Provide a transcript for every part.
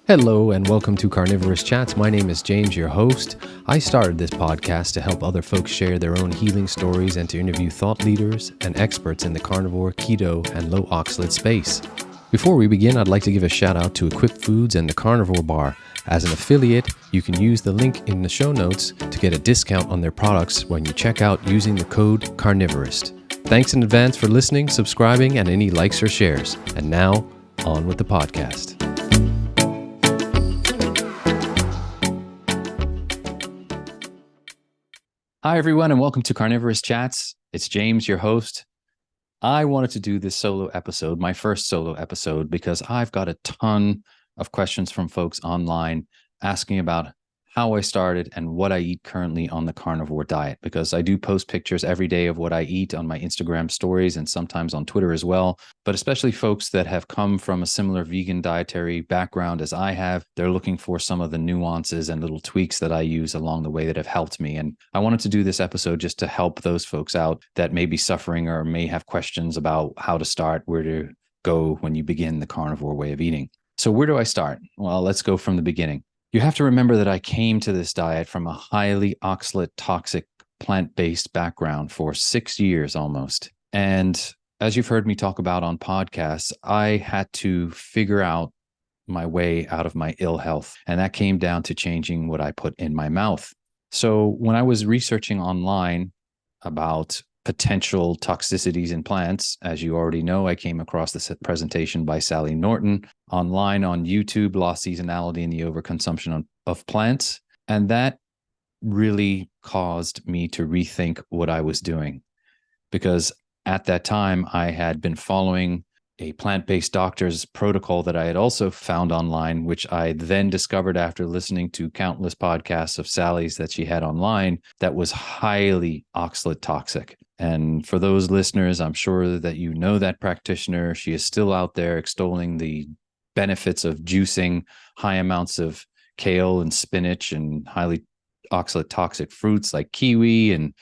Hello and welcome to Carnivorist Chats. My name is James, your host. I started this podcast to help other folks share their own healing stories and to interview thought leaders and experts in the carnivore, keto, and low oxalate space. Before we begin, I'd like to give a shout out to Equip Foods and the Carnivore Bar. As an affiliate, you can use the link in the show notes to get a discount on their products when you check out using the code Carnivorist. Thanks in advance for listening, subscribing, and any likes or shares. And now, on with the podcast. Hi, everyone, and welcome to Carnivorist Chats. It's James, your host. I wanted to do this solo episode, my first solo episode, because I've got a ton of questions from folks online asking about how I started and what I eat currently on the carnivore diet, because I do post pictures every day of what I eat on my Instagram stories and sometimes on Twitter as well. But especially folks that have come from a similar vegan dietary background as I have, they're looking for some of the nuances and little tweaks that I use along the way that have helped me. And I wanted to do this episode just to help those folks out that may be suffering or may have questions about how to start, where to go when you begin the carnivore way of eating. So where do I start? Well, let's go from the beginning. You have to remember that I came to this diet from a highly oxalate toxic plant-based background for 6 years almost. And as you've heard me talk about on podcasts, I had to figure out my way out of my ill health. And that came down to changing what I put in my mouth. So when I was researching online about potential toxicities in plants, as you already know, I came across this presentation by Sally Norton online on YouTube, Lost Seasonality and the Overconsumption of Plants. And that really caused me to rethink what I was doing. Because at that time, I had been following a plant-based doctor's protocol that I had also found online, which I then discovered after listening to countless podcasts of Sally's that she had online, that was highly oxalate toxic. And for those listeners, I'm sure that you know that practitioner. She is still out there extolling the benefits of juicing high amounts of kale and spinach and highly oxalate toxic fruits like kiwi and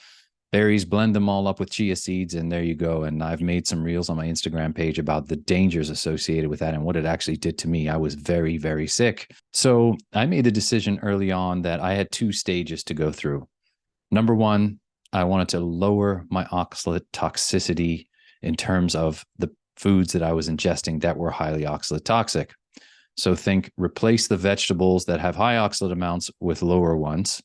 berries, blend them all up with chia seeds, and there you go. And I've made some reels on my Instagram page about the dangers associated with that and what it actually did to me. I was very, very sick. So I made the decision early on that I had 2 stages to go through. Number one, I wanted to lower my oxalate toxicity in terms of the foods that I was ingesting that were highly oxalate toxic. So think replace the vegetables that have high oxalate amounts with lower ones,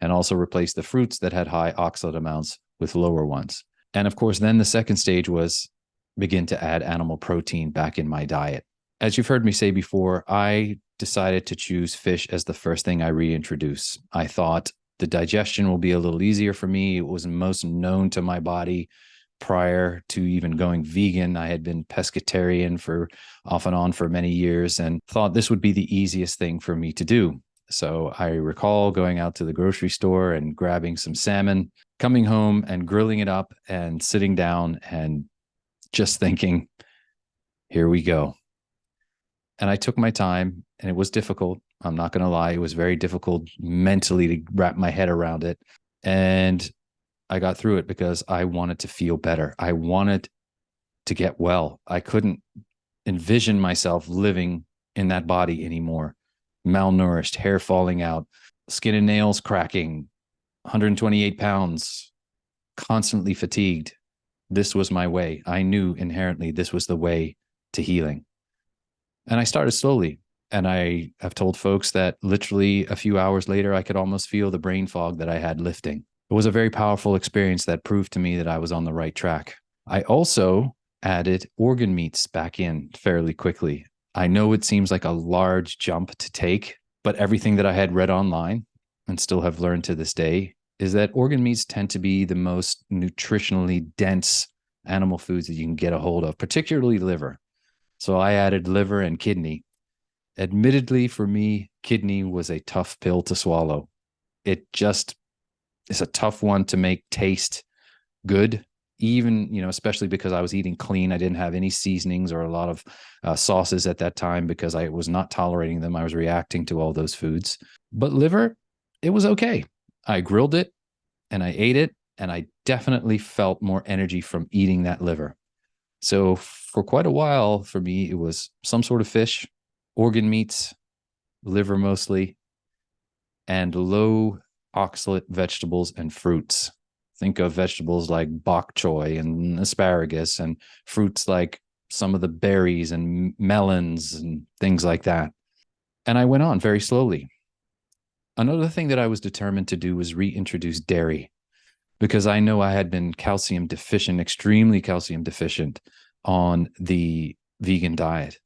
and also replace the fruits that had high oxalate amounts with lower ones. And of course, then the second stage was begin to add animal protein back in my diet. As you've heard me say before, I decided to choose fish as the first thing I reintroduce. I thought the digestion will be a little easier for me. It was most known to my body prior to even going vegan. I had been pescatarian for off and on for many years and thought this would be the easiest thing for me to do. So I recall going out to the grocery store and grabbing some salmon, coming home and grilling it up and sitting down and just thinking, here we go. And I took my time, and it was difficult. I'm not going to lie. It was very difficult mentally to wrap my head around it. And I got through it because I wanted to feel better. I wanted to get well. I couldn't envision myself living in that body anymore. Malnourished, hair falling out, skin and nails cracking, 128 pounds, constantly fatigued. This was my way. I knew inherently this was the way to healing. And I started slowly. And I have told folks that literally a few hours later, I could almost feel the brain fog that I had lifting. It was a very powerful experience that proved to me that I was on the right track. I also added organ meats back in fairly quickly. I know it seems like a large jump to take, but everything that I had read online and still have learned to this day is that organ meats tend to be the most nutritionally dense animal foods that you can get a hold of, particularly liver. So I added liver and kidney. Admittedly, for me, kidney was a tough pill to swallow. It just is a tough one to make taste good. Even, especially because I was eating clean. I didn't have any seasonings or a lot of sauces at that time because I was not tolerating them. I was reacting to all those foods. But liver, it was okay. I grilled it and I ate it, and I definitely felt more energy from eating that liver. So for quite a while, for me, it was some sort of fish, organ meats, liver mostly, and low oxalate vegetables and fruits. Think of vegetables like bok choy and asparagus, and fruits like some of the berries and melons and things like that. And I went on very slowly. Another thing that I was determined to do was reintroduce dairy, because I know I had been calcium deficient, extremely calcium deficient on the vegan diet.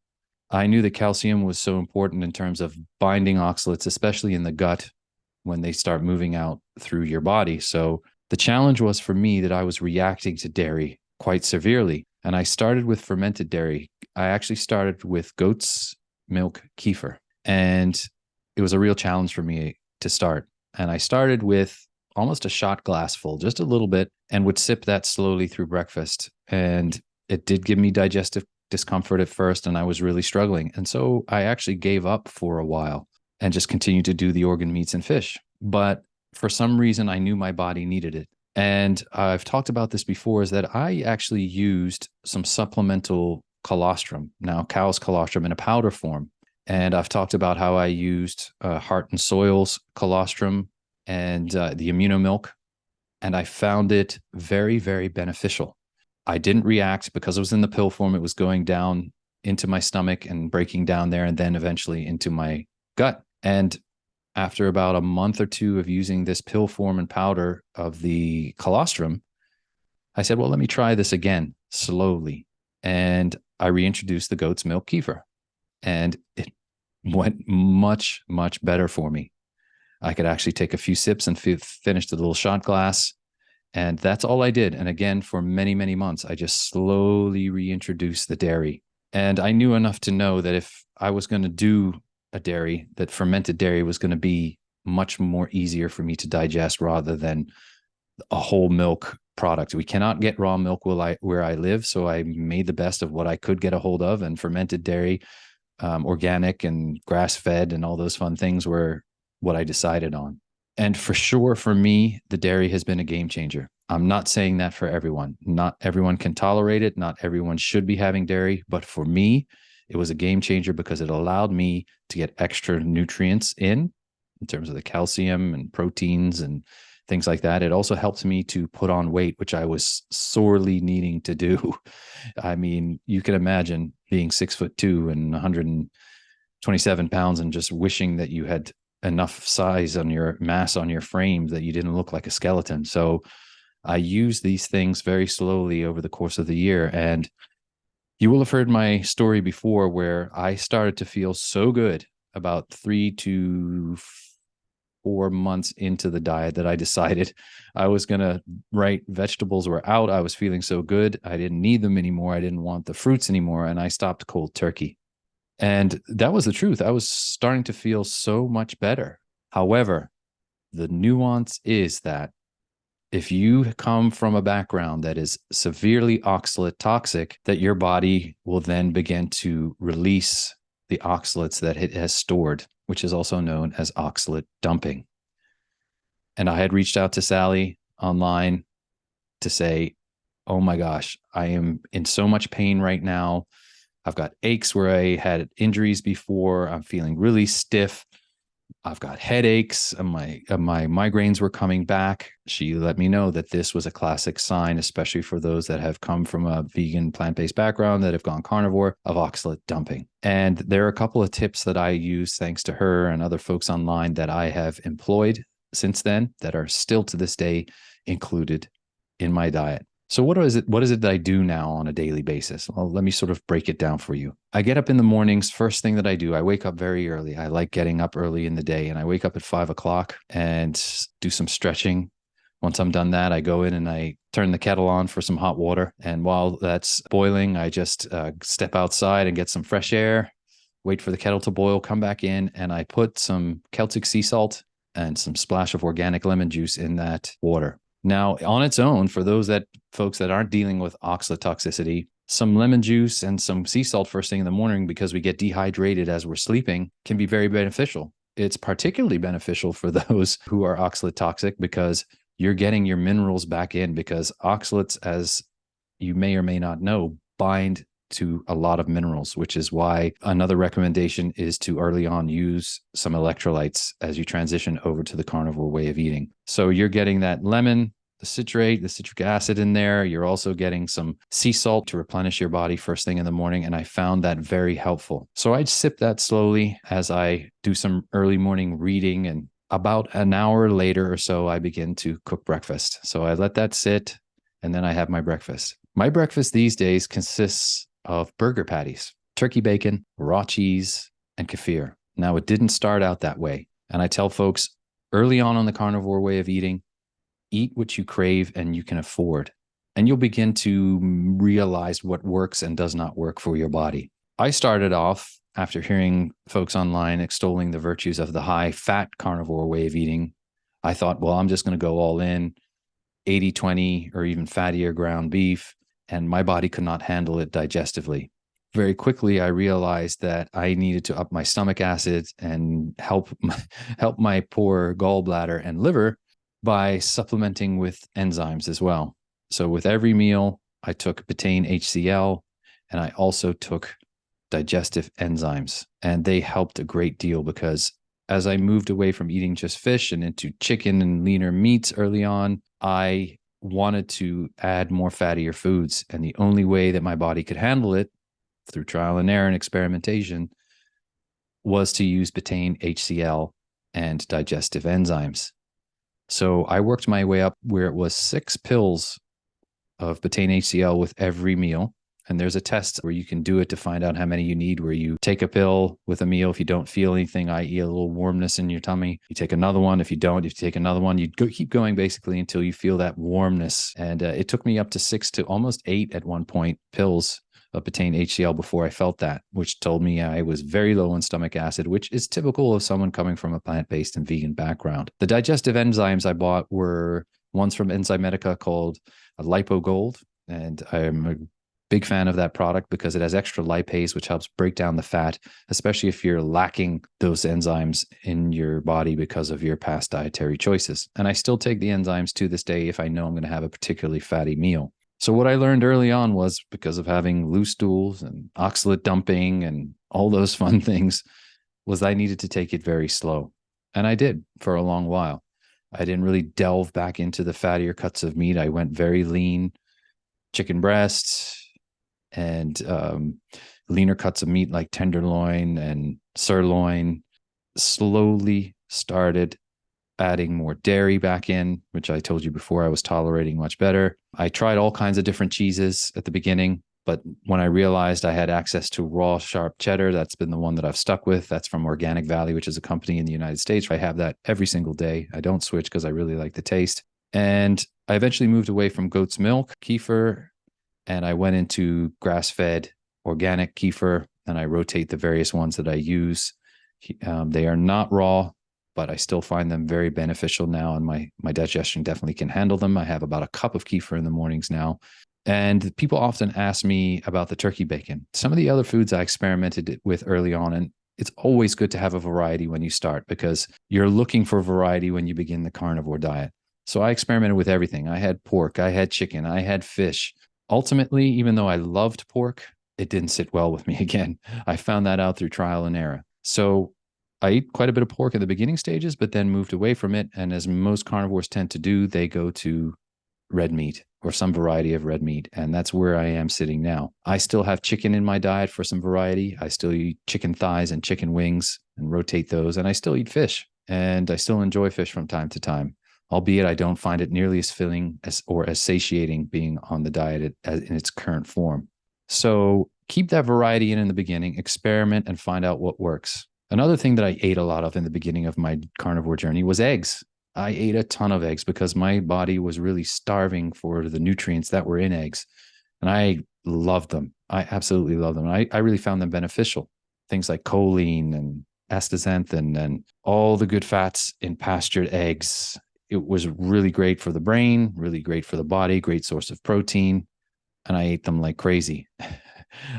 I knew that calcium was so important in terms of binding oxalates, especially in the gut when they start moving out through your body. So the challenge was for me that I was reacting to dairy quite severely. And I started with fermented dairy. I actually started with goat's milk kefir. And it was a real challenge for me to start. And I started with almost a shot glass full, just a little bit, and would sip that slowly through breakfast. And it did give me digestive discomfort at first, and I was really struggling. And so I actually gave up for a while and just continued to do the organ meats and fish. But for some reason, I knew my body needed it. And I've talked about this before, is that I actually used some supplemental colostrum, now cow's colostrum in a powder form. And I've talked about how I used Heart and Soil's colostrum and the Immuno Milk. And I found it very, very beneficial. I didn't react because it was in the pill form. It was going down into my stomach and breaking down there, and then eventually into my gut. And after about a month or two of using this pill form and powder of the colostrum, I said, well, let me try this again slowly. And I reintroduced the goat's milk kefir, and it went much, much better for me. I could actually take a few sips and finish the little shot glass. And that's all I did. And again, for many, many months, I just slowly reintroduced the dairy. And I knew enough to know that if I was going to do a dairy, that fermented dairy was going to be much more easier for me to digest rather than a whole milk product. We cannot get raw milk where I live. So I made the best of what I could get a hold of, and fermented dairy, organic and grass fed and all those fun things were what I decided on. And for sure, for me, the dairy has been a game changer. I'm not saying that for everyone. Not everyone can tolerate it. Not everyone should be having dairy. But for me, it was a game changer because it allowed me to get extra nutrients in terms of the calcium and proteins and things like that. It also helped me to put on weight, which I was sorely needing to do. I mean, you can imagine being 6'2" and 127 pounds and just wishing that you had enough size on your mass on your frame that you didn't look like a skeleton. So I used these things very slowly over the course of the year. And you will have heard my story before where I started to feel so good about 3 to 4 months into the diet that I decided I was going to, right, vegetables were out. I was feeling so good. I didn't need them anymore. I didn't want the fruits anymore. And I stopped cold turkey. And that was the truth. I was starting to feel so much better. However, the nuance is that if you come from a background that is severely oxalate toxic, that your body will then begin to release the oxalates that it has stored, which is also known as oxalate dumping. And I had reached out to Sally online to say, oh my gosh, I am in so much pain right now. I've got aches where I had injuries before. I'm feeling really stiff. I've got headaches, and my migraines were coming back. She let me know that this was a classic sign, especially for those that have come from a vegan plant-based background that have gone carnivore, of oxalate dumping. And there are a couple of tips that I use thanks to her and other folks online that I have employed since then that are still to this day included in my diet. So what is it that I do now on a daily basis? Well, let me sort of break it down for you. I get up in the mornings. First thing that I do, I wake up very early. I like getting up early in the day, and I wake up at 5 o'clock and do some stretching. Once I'm done that, I go in and I turn the kettle on for some hot water. And while that's boiling, I just step outside and get some fresh air, wait for the kettle to boil, come back in, and I put some Celtic sea salt and some splash of organic lemon juice in that water. Now, on its own, for those folks that aren't dealing with oxalate toxicity, some lemon juice and some sea salt first thing in the morning, because we get dehydrated as we're sleeping, can be very beneficial. It's particularly beneficial for those who are oxalate toxic because you're getting your minerals back in, because oxalates, as you may or may not know, bind to a lot of minerals, which is why another recommendation is to early on use some electrolytes as you transition over to the carnivore way of eating. So you're getting that lemon, the citrate, the citric acid in there. You're also getting some sea salt to replenish your body first thing in the morning. And I found that very helpful. So I'd sip that slowly as I do some early morning reading. And about an hour later or so, I begin to cook breakfast. So I let that sit and then I have my breakfast. My breakfast these days consists of burger patties, turkey bacon, raw cheese, and kefir. Now, it didn't start out that way. And I tell folks early on the carnivore way of eating, eat what you crave and you can afford. And you'll begin to realize what works and does not work for your body. I started off after hearing folks online extolling the virtues of the high fat carnivore way of eating. I thought, well, I'm just going to go all in 80-20 or even fattier ground beef, and my body could not handle it digestively. Very quickly, I realized that I needed to up my stomach acid and help my poor gallbladder and liver by supplementing with enzymes as well. So with every meal, I took betaine HCl, and I also took digestive enzymes, and they helped a great deal because as I moved away from eating just fish and into chicken and leaner meats early on, I wanted to add more fattier foods. And the only way that my body could handle it through trial and error and experimentation was to use betaine HCl and digestive enzymes. So I worked my way up where it was 6 pills of betaine HCl with every meal. And there's a test where you can do it to find out how many you need, where you take a pill with a meal. If you don't feel anything, i.e. a little warmness in your tummy, you take another one. If you take another one, you keep going basically until you feel that warmness. And it took me up to 6 to almost 8 at one point pills of betaine HCl before I felt that, which told me I was very low in stomach acid, which is typical of someone coming from a plant-based and vegan background. The digestive enzymes I bought were ones from Enzymedica called LipoGold, and I'm a big fan of that product because it has extra lipase, which helps break down the fat, especially if you're lacking those enzymes in your body because of your past dietary choices. And I still take the enzymes to this day if I know I'm going to have a particularly fatty meal. So what I learned early on was, because of having loose stools and oxalate dumping and all those fun things, was I needed to take it very slow. And I did for a long while. I didn't really delve back into the fattier cuts of meat. I went very lean, chicken breasts, and leaner cuts of meat like tenderloin and sirloin. Slowly started adding more dairy back in, which I told you before I was tolerating much better. I tried all kinds of different cheeses at the beginning, but when I realized I had access to raw, sharp cheddar, that's been the one that I've stuck with. That's from Organic Valley, which is a company in the United States. I have that every single day. I don't switch because I really like the taste. And I eventually moved away from goat's milk, kefir, and I went into grass-fed organic kefir, and I rotate the various ones that I use. They are not raw, but I still find them very beneficial now, and my digestion definitely can handle them. I have about a cup of kefir in the mornings now. And people often ask me about the turkey bacon. Some of the other foods I experimented with early on, and it's always good to have a variety when you start because you're looking for variety when you begin the carnivore diet. So I experimented with everything. I had pork, I had chicken, I had fish. Ultimately, even though I loved pork, it didn't sit well with me again. I found that out through trial and error. So I ate quite a bit of pork in the beginning stages, but then moved away from it. And as most carnivores tend to do, they go to red meat or some variety of red meat. And that's where I am sitting now. I still have chicken in my diet for some variety. I still eat chicken thighs and chicken wings and rotate those. And I still eat fish, and I still enjoy fish from time to time, albeit I don't find it nearly as filling or as satiating being on the diet in its current form. So keep that variety in the beginning, experiment and find out what works. Another thing that I ate a lot of in the beginning of my carnivore journey was eggs. I ate a ton of eggs because my body was really starving for the nutrients that were in eggs. And I loved them. I absolutely love them. I really found them beneficial. Things like choline and astaxanthin and all the good fats in pastured eggs. It was really great for the brain, really great for the body, great source of protein. And I ate them like crazy.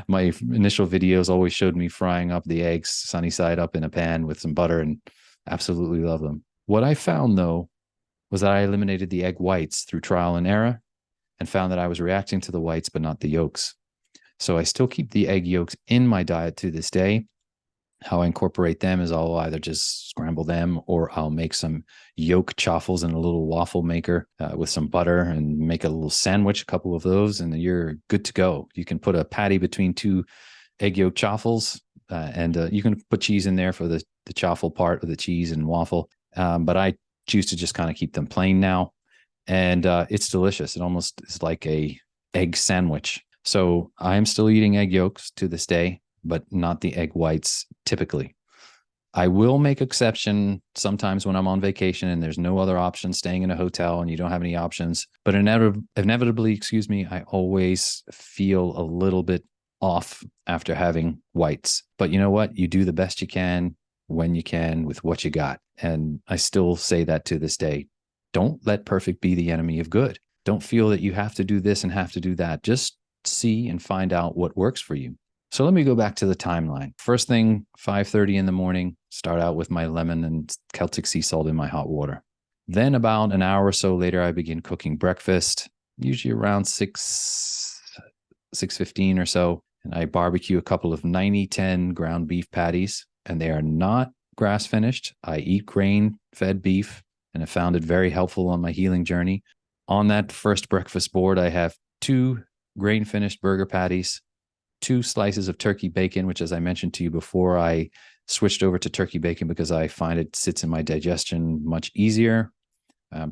My initial videos always showed me frying up the eggs sunny side up in a pan with some butter, and absolutely love them. What I found, though, was that I eliminated the egg whites through trial and error and found that I was reacting to the whites, but not the yolks. So I still keep the egg yolks in my diet to this day. How I incorporate them is I'll either just scramble them or I'll make some yolk chaffles in a little waffle maker with some butter and make a little sandwich, a couple of those, and you're good to go. You can put a patty between two egg yolk chaffles, and you can put cheese in there for the chaffle part of the cheese and waffle. But I choose to just kind of keep them plain now. And it's delicious. It almost is like a egg sandwich. So I am still eating egg yolks to this day, but not the egg whites typically. I will make exception sometimes when I'm on vacation and there's no other option, staying in a hotel and you don't have any options. But inevitably, excuse me, I always feel a little bit off after having whites. But you know what? You do the best you can when you can with what you got. And I still say that to this day. Don't let perfect be the enemy of good. Don't feel that you have to do this and have to do that. Just see and find out what works for you. So let me go back to the timeline. First thing, 5:30 in the morning, start out with my lemon and Celtic sea salt in my hot water. Then about an hour or so later, I begin cooking breakfast, usually around 6:15 or so. And I barbecue a couple of 90-10 ground beef patties, and they are not grass finished. I eat grain-fed beef, and I found it very helpful on my healing journey. On that first breakfast board, I have 2 grain-finished burger patties, 2 slices of turkey bacon, which, as I mentioned to you before, I switched over to turkey bacon because I find it sits in my digestion much easier,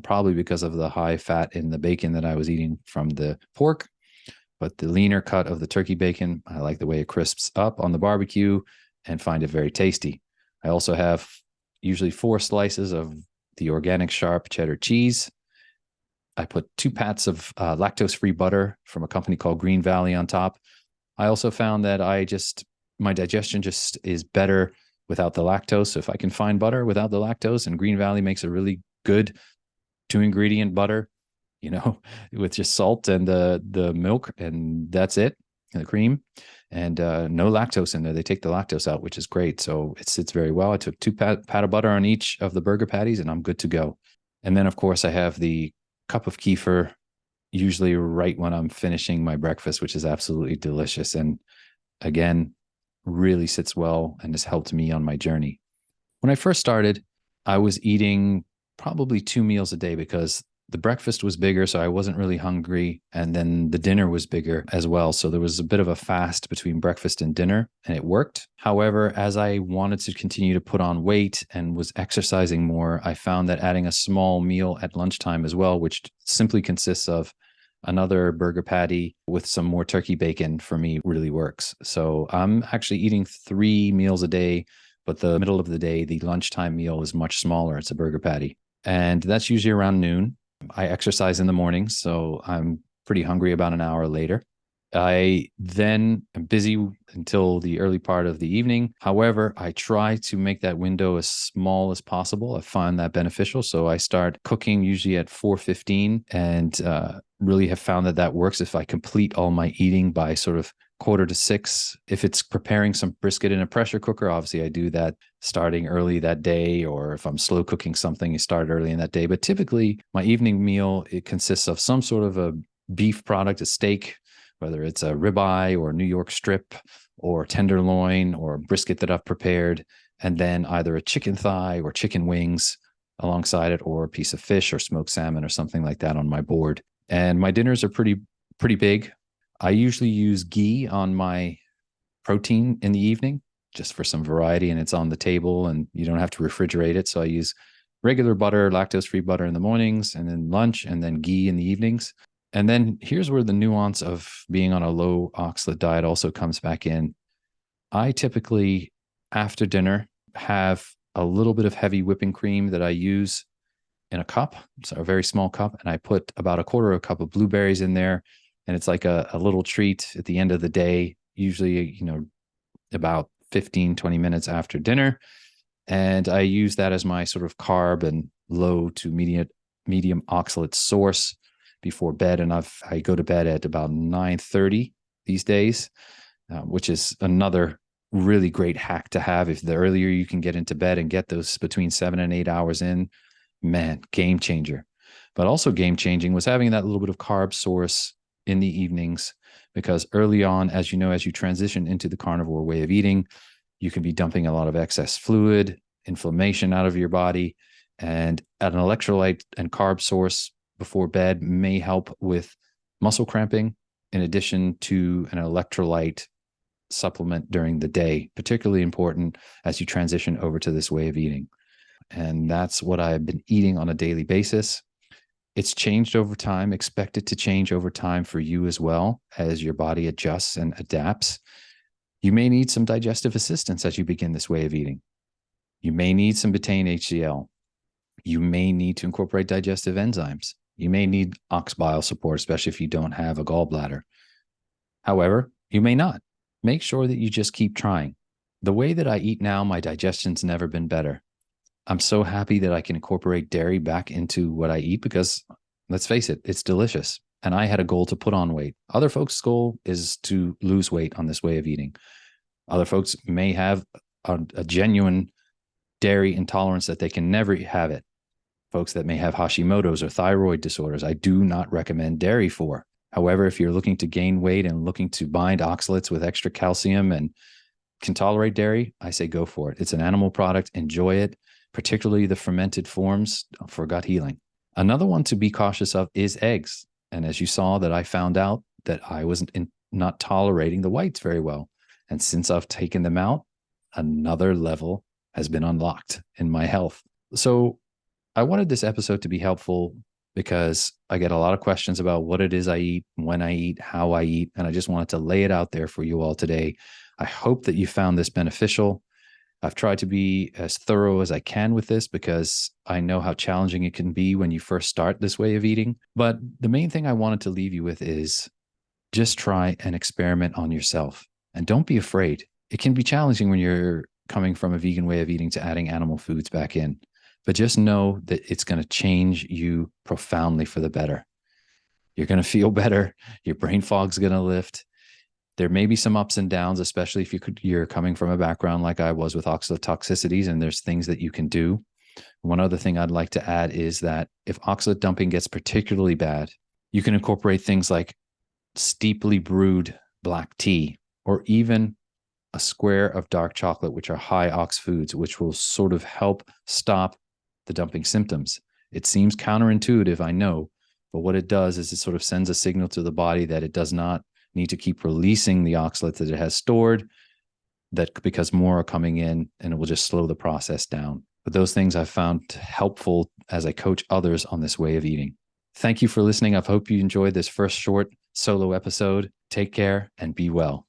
probably because of the high fat in the bacon that I was eating from the pork. But the leaner cut of the turkey bacon, I like the way it crisps up on the barbecue and find it very tasty. I also have usually 4 slices of the organic sharp cheddar cheese. I put 2 pats of lactose-free butter from a company called Green Valley on top. I also found that my digestion just is better without the lactose. So if I can find butter without the lactose, and Green Valley makes a really good 2-ingredient butter, with just salt and the milk, and that's it, and the cream, and no lactose in there. They take the lactose out, which is great. So it sits very well. I took 2 pat of butter on each of the burger patties, and I'm good to go. And then, of course, I have the cup of kefir, usually right when I'm finishing my breakfast, which is absolutely delicious. And again, really sits well and has helped me on my journey. When I first started, I was eating probably 2 meals a day because the breakfast was bigger, so I wasn't really hungry. And then the dinner was bigger as well. So there was a bit of a fast between breakfast and dinner, and it worked. However, as I wanted to continue to put on weight and was exercising more, I found that adding a small meal at lunchtime as well, which simply consists of another burger patty with some more turkey bacon, for me really works. So I'm actually eating 3 meals a day, but the middle of the day, the lunchtime meal is much smaller. It's a burger patty. And that's usually around noon. I exercise in the morning, so I'm pretty hungry about an hour later. I then am busy until the early part of the evening. However, I try to make that window as small as possible. I find that beneficial. So I start cooking usually at 4:15, and really have found that works if I complete all my eating by sort of 5:45. If it's preparing some brisket in a pressure cooker, obviously I do that starting early that day, or if I'm slow cooking something, you start early in that day. But typically my evening meal, it consists of some sort of a beef product, a steak, whether it's a ribeye or New York strip or tenderloin or brisket that I've prepared, and then either a chicken thigh or chicken wings alongside it, or a piece of fish or smoked salmon or something like that on my board. And my dinners are pretty big. I usually use ghee on my protein in the evening just for some variety, and it's on the table and you don't have to refrigerate it. So I use regular butter, lactose-free butter in the mornings, and then lunch, and then ghee in the evenings. And then here's where the nuance of being on a low oxalate diet also comes back in. I typically, after dinner, have a little bit of heavy whipping cream that I use in a cup, so a very small cup, and I put about a quarter of a cup of blueberries in there. And it's like a little treat at the end of the day, usually, about 15, 20 minutes after dinner. And I use that as my sort of carb and low to medium oxalate source before bed. And I go to bed at about 9:30 these days, which is another really great hack to have. If the earlier you can get into bed and get those between 7 and 8 hours in, man, game changer. But also game changing was having that little bit of carb source in the evenings, because early on, as you know, as you transition into the carnivore way of eating, you can be dumping a lot of excess fluid, inflammation out of your body, and an electrolyte and carb source before bed may help with muscle cramping, in addition to an electrolyte supplement during the day, particularly important as you transition over to this way of eating. And that's what I've been eating on a daily basis. It's changed over time. Expect it to change over time for you as well as your body adjusts and adapts. You may need some digestive assistance as you begin this way of eating. You may need some betaine HCl. You may need to incorporate digestive enzymes. You may need ox bile support, especially if you don't have a gallbladder. However, you may not. Make sure that you just keep trying. The way that I eat now, my digestion's never been better. I'm so happy that I can incorporate dairy back into what I eat because, let's face it, it's delicious. And I had a goal to put on weight. Other folks' goal is to lose weight on this way of eating. Other folks may have a genuine dairy intolerance that they can never have it. Folks that may have Hashimoto's or thyroid disorders, I do not recommend dairy for. However, if you're looking to gain weight and looking to bind oxalates with extra calcium and can tolerate dairy, I say go for it. It's an animal product. Enjoy it, particularly the fermented forms for gut healing. Another one to be cautious of is eggs. And as you saw, that I found out that I wasn't not tolerating the whites very well. And since I've taken them out, another level has been unlocked in my health. So I wanted this episode to be helpful because I get a lot of questions about what it is I eat, when I eat, how I eat, and I just wanted to lay it out there for you all today. I hope that you found this beneficial. I've tried to be as thorough as I can with this because I know how challenging it can be when you first start this way of eating. But the main thing I wanted to leave you with is just try and experiment on yourself. And don't be afraid. It can be challenging when you're coming from a vegan way of eating to adding animal foods back in. But just know that it's going to change you profoundly for the better. You're going to feel better. Your brain fog's going to lift. There may be some ups and downs, especially if you're coming from a background like I was with oxalate toxicities, and there's things that you can do. One other thing I'd like to add is that if oxalate dumping gets particularly bad, you can incorporate things like steeply brewed black tea, or even a square of dark chocolate, which are high ox foods, which will sort of help stop the dumping symptoms. It seems counterintuitive, I know, but what it does is it sort of sends a signal to the body that it does not need to keep releasing the oxalates that it has stored, that because more are coming in, and it will just slow the process down. But those things I've found helpful as I coach others on this way of eating. Thank you for listening. I hope you enjoyed this first short solo episode. Take care and be well.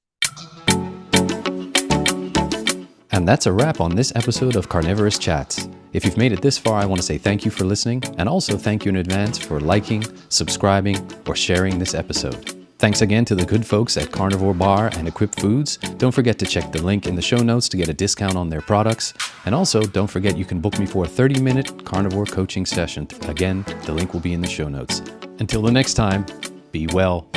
And that's a wrap on this episode of Carnivorist Chats. If you've made it this far, I want to say thank you for listening, and also thank you in advance for liking, subscribing, or sharing this episode. Thanks again to the good folks at Carnivore Bar and Equip Foods. Don't forget to check the link in the show notes to get a discount on their products. And also, don't forget you can book me for a 30-minute carnivore coaching session. Again, the link will be in the show notes. Until the next time, be well.